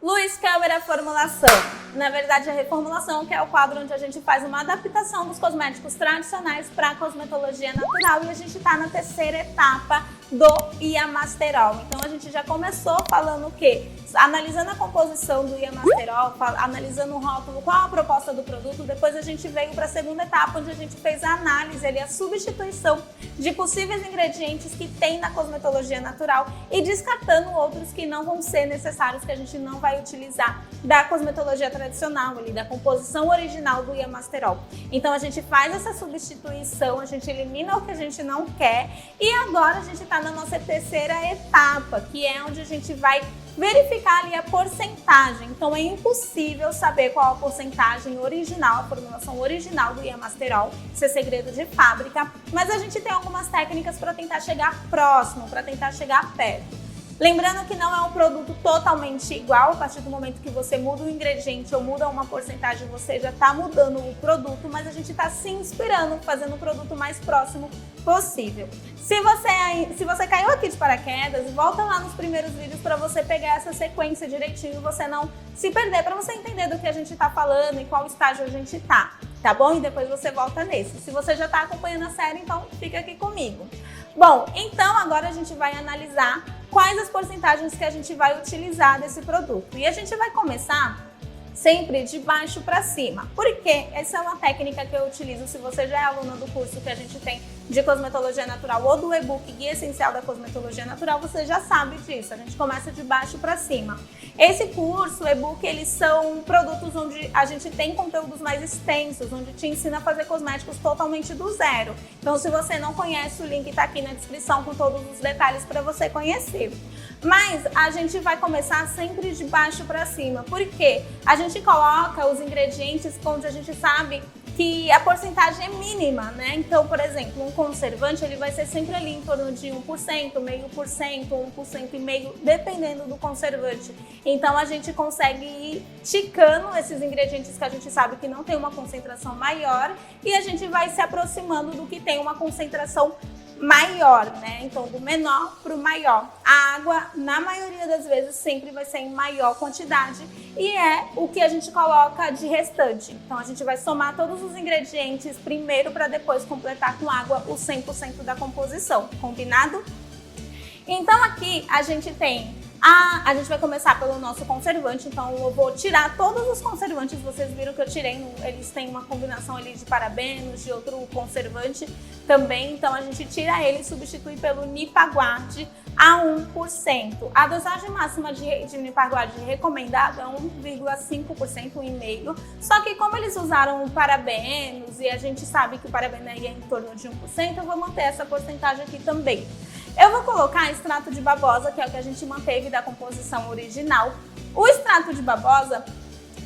Luz, câmera, formulação. Na verdade, a reformulação, que é o quadro onde a gente faz uma adaptação dos cosméticos tradicionais para a cosmetologia natural, e a gente está na terceira etapa do Iamasterol. Então a gente já começou falando o quê? Analisando a composição do Iamasterol, analisando o rótulo, qual a proposta do produto. Depois a gente veio para a segunda etapa, onde a gente fez a análise, a substituição de possíveis ingredientes que tem na cosmetologia natural e descartando outros que não vão ser necessários, que a gente não vai utilizar da cosmetologia tradicional, ali, da composição original do Iamasterol. Então a gente faz essa substituição, a gente elimina o que a gente não quer, e agora a gente está na nossa terceira etapa, que é onde a gente vai verificar ali a porcentagem. Então é impossível saber qual a porcentagem original, a formulação original do Iamasterol, isso é segredo de fábrica, mas a gente tem algumas técnicas para tentar chegar próximo, para tentar chegar perto. Lembrando que não é um produto totalmente igual, a partir do momento que você muda o ingrediente ou muda uma porcentagem, você já está mudando o produto, mas a gente está se inspirando, fazendo o produto mais próximo possível. Se você caiu aqui de paraquedas, volta lá nos primeiros vídeos para você pegar essa sequência direitinho e você não se perder, para você entender do que a gente está falando e qual estágio a gente está, tá bom? E depois você volta nesse. Se você já está acompanhando a série, então fica aqui comigo. Bom, então agora a gente vai analisar quais as porcentagens que a gente vai utilizar desse produto. E a gente vai começar sempre de baixo para cima. Porque essa é uma técnica que eu utilizo se você já é aluna do curso que a gente tem de cosmetologia natural ou do e-book Guia Essencial da Cosmetologia Natural, você já sabe disso. A gente começa de baixo para cima. Esse curso, o e-book, eles são produtos onde a gente tem conteúdos mais extensos, onde te ensina a fazer cosméticos totalmente do zero. Então, se você não conhece, o link está aqui na descrição com todos os detalhes para você conhecer. Mas a gente vai começar sempre de baixo para cima, porque a gente coloca os ingredientes onde a gente sabe que a porcentagem é mínima, né? Então, por exemplo, um conservante, ele vai ser sempre ali em torno de 1%, meio por cento, 1,5%, dependendo do conservante. Então, a gente consegue ir ticando esses ingredientes que a gente sabe que não tem uma concentração maior, e a gente vai se aproximando do que tem uma concentração maior, né? Então, do menor para o maior. A água, na maioria das vezes, sempre vai ser em maior quantidade e é o que a gente coloca de restante. Então, a gente vai somar todos os ingredientes primeiro para depois completar com água o 100% da composição. Combinado? Então, aqui a gente tem a gente vai começar pelo nosso conservante, então eu vou tirar todos os conservantes, vocês viram que eu tirei, eles têm uma combinação ali de parabenos, de outro conservante também, então a gente tira ele e substitui pelo Nipaguard a 1%. A dosagem máxima de Nipaguard recomendada é 1,5%, 1,5%, só que como eles usaram parabenos e a gente sabe que o parabeno é em torno de 1%, eu vou manter essa porcentagem aqui também. Eu vou colocar extrato de babosa, que é o que a gente manteve da composição original. O extrato de babosa,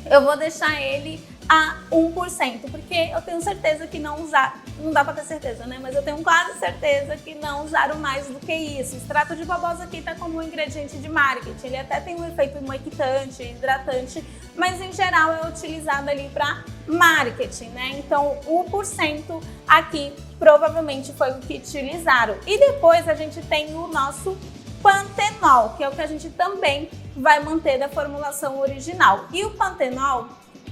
eu vou deixar ele a 1%, porque eu tenho certeza que não dá pra ter certeza, né? Mas eu tenho quase certeza que não usaram mais do que isso. O extrato de babosa aqui tá como um ingrediente de marketing, ele até tem um efeito humectante, hidratante, mas em geral é utilizado ali para marketing, né? Então, 1% aqui provavelmente foi o que utilizaram. E depois a gente tem o nosso pantenol, que é o que a gente também vai manter da formulação original. E o pantenol,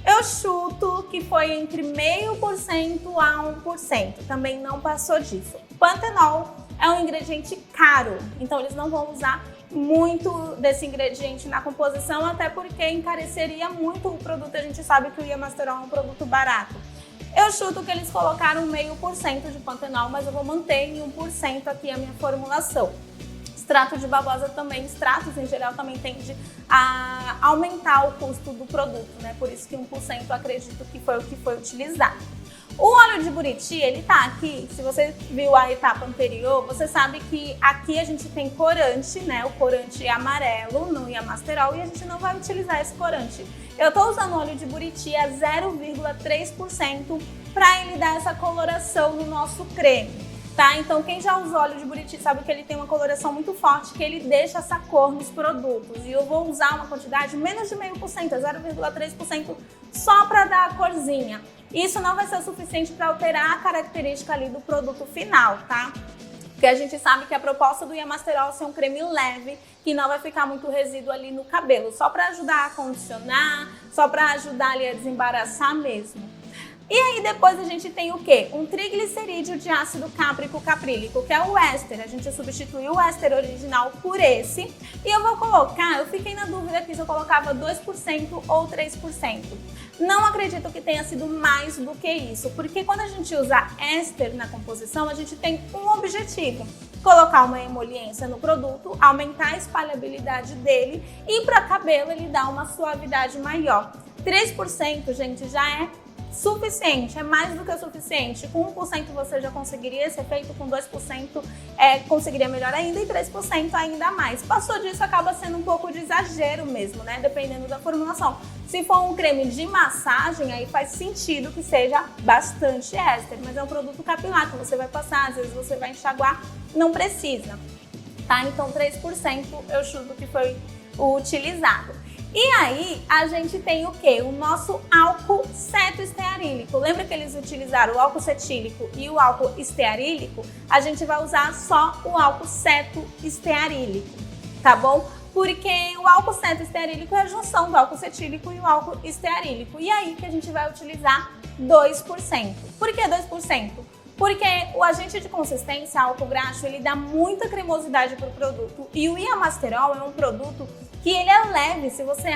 eu chuto que foi entre 0,5% a 1%, também não passou disso. Pantenol é um ingrediente caro, então eles não vão usar muito desse ingrediente na composição, até porque encareceria muito o produto. A gente sabe que o Iamasterol é um produto barato. Eu chuto que eles colocaram 0,5% de pantenol, mas eu vou manter em 1% aqui a minha formulação. Extrato de babosa também, extratos em geral também tende a aumentar o custo do produto, né? Por isso que 1% eu acredito que foi o que foi utilizado. O óleo de buriti, ele tá aqui, se você viu a etapa anterior, você sabe que aqui a gente tem corante, né? O corante é amarelo no Iamasterol e a gente não vai utilizar esse corante. Eu tô usando óleo de buriti a 0,3% para ele dar essa coloração no nosso creme. Tá? Então quem já usou óleo de buriti sabe que ele tem uma coloração muito forte, que ele deixa essa cor nos produtos. E eu vou usar uma quantidade menos de 0,5%, 0,3% só para dar a corzinha. Isso não vai ser o suficiente para alterar a característica ali do produto final, tá? Porque a gente sabe que a proposta do Iamasterol é ser um creme leve, que não vai ficar muito resíduo ali no cabelo, só para ajudar a condicionar, só para ajudar ali a desembaraçar mesmo. E aí depois a gente tem o quê? Um triglicerídeo de ácido cáprico caprílico, que é o éster. A gente substituiu o éster original por esse. E eu vou colocar, eu fiquei na dúvida aqui se eu colocava 2% ou 3%. Não acredito que tenha sido mais do que isso, porque quando a gente usa éster na composição, a gente tem um objetivo: colocar uma emoliência no produto, aumentar a espalhabilidade dele e para cabelo ele dá uma suavidade maior. 3%, gente, já é suficiente, é mais do que o suficiente. Com 1% você já conseguiria esse efeito, com 2% conseguiria melhor ainda e 3% ainda mais. Passou disso, acaba sendo um pouco de exagero mesmo, né? Dependendo da formulação. Se for um creme de massagem, aí faz sentido que seja bastante éster, mas é um produto capilar que você vai passar, às vezes você vai enxaguar, não precisa, tá? Então 3% eu chuto que foi o utilizado. E aí, a gente tem o quê? O nosso álcool cetoestearílico. Lembra que eles utilizaram o álcool cetílico e o álcool estearílico? A gente vai usar só o álcool cetoestearílico, tá bom? Porque o álcool cetoestearílico é a junção do álcool cetílico e o álcool estearílico. E aí que a gente vai utilizar 2%. Por que 2%? Porque o agente de consistência, álcool graxo, ele dá muita cremosidade para o produto. E o Iamasterol é um produto que ele é leve, se você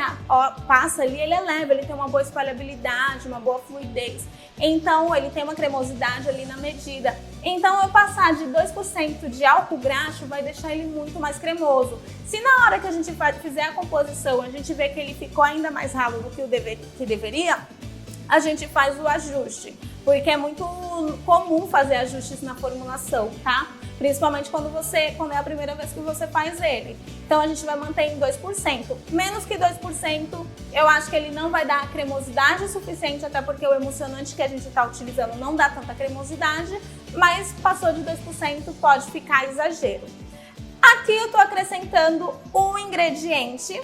passa ali, ele é leve, ele tem uma boa espalhabilidade, uma boa fluidez. Então, ele tem uma cremosidade ali na medida. Então, eu passar de 2% de álcool graxo vai deixar ele muito mais cremoso. Se na hora que a gente fizer a composição, a gente vê que ele ficou ainda mais ralo do que que deveria, a gente faz o ajuste. Porque é muito comum fazer ajustes na formulação, tá? Principalmente quando é a primeira vez que você faz ele. Então a gente vai manter em 2%. Menos que 2%, eu acho que ele não vai dar cremosidade suficiente, até porque o emulsionante que a gente está utilizando não dá tanta cremosidade, mas passou de 2% pode ficar exagero. Aqui eu estou acrescentando um ingrediente,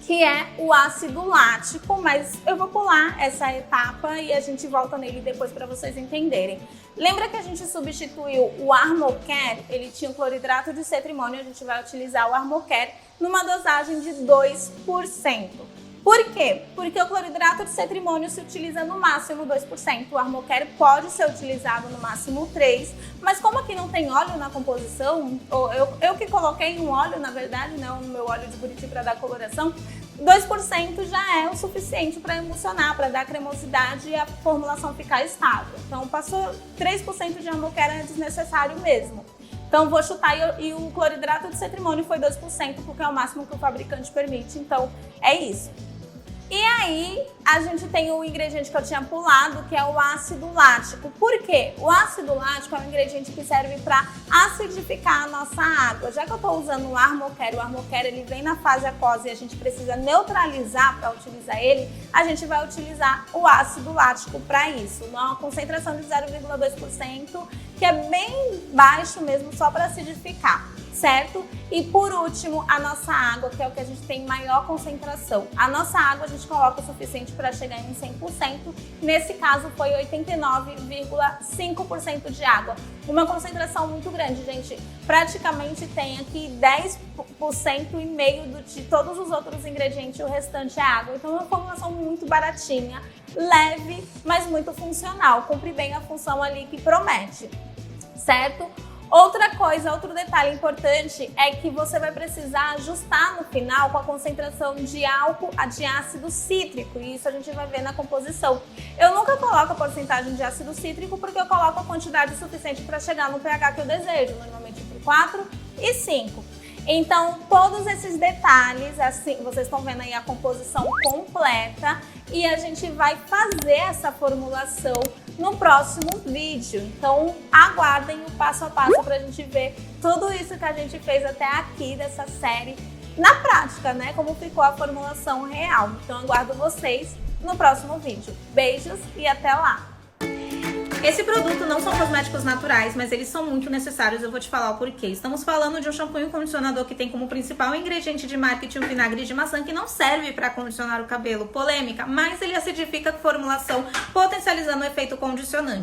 que é o ácido lático, mas eu vou pular essa etapa e a gente volta nele depois para vocês entenderem. Lembra que a gente substituiu o Armocare? Ele tinha o cloridrato de cetrimônio, a gente vai utilizar o Armocare numa dosagem de 2%. Por quê? Porque o cloridrato de cetrimônio se utiliza no máximo 2%, o Armocare pode ser utilizado no máximo 3%, mas como aqui não tem óleo na composição, eu que coloquei um óleo, na verdade, né, o meu óleo de Buriti para dar coloração, 2% já é o suficiente para emulsionar, para dar cremosidade e a formulação ficar estável. Então passou 3% de Armocare é desnecessário mesmo. Então vou chutar e o cloridrato de cetrimônio foi 2%, porque é o máximo que o fabricante permite, então é isso. E aí, a gente tem o ingrediente que eu tinha pulado, que é o ácido lático. Por quê? O ácido lático é um ingrediente que serve para acidificar a nossa água. Já que eu estou usando o Armocare ele vem na fase aquosa e a gente precisa neutralizar para utilizar ele, a gente vai utilizar o ácido lático para isso. Uma concentração de 0,2%, que é bem baixo mesmo, só para acidificar. Certo? E por último, a nossa água, que é o que a gente tem maior concentração. A nossa água a gente coloca o suficiente para chegar em 100%. Nesse caso foi 89,5% de água. Uma concentração muito grande, gente. Praticamente tem aqui 10,5% de todos os outros ingredientes, o restante é água. Então é uma formulação muito baratinha, leve, mas muito funcional. Cumpre bem a função ali que promete, certo? Outra coisa, outro detalhe importante é que você vai precisar ajustar no final com a concentração de álcool de ácido cítrico, e isso a gente vai ver na composição. Eu nunca coloco a porcentagem de ácido cítrico porque eu coloco a quantidade suficiente para chegar no pH que eu desejo, normalmente entre 4 e 5. Então, todos esses detalhes, assim, vocês estão vendo aí a composição completa e a gente vai fazer essa formulação no próximo vídeo. Então, aguardem o passo a passo para a gente ver tudo isso que a gente fez até aqui dessa série na prática, né? Como ficou a formulação real. Então, aguardo vocês no próximo vídeo. Beijos e até lá! Esse produto não são cosméticos naturais, mas eles são muito necessários, eu vou te falar o porquê. Estamos falando de um shampoo e um condicionador que tem como principal ingrediente de marketing o vinagre de maçã, que não serve para condicionar o cabelo. Polêmica, mas ele acidifica a formulação, potencializando o efeito condicionante.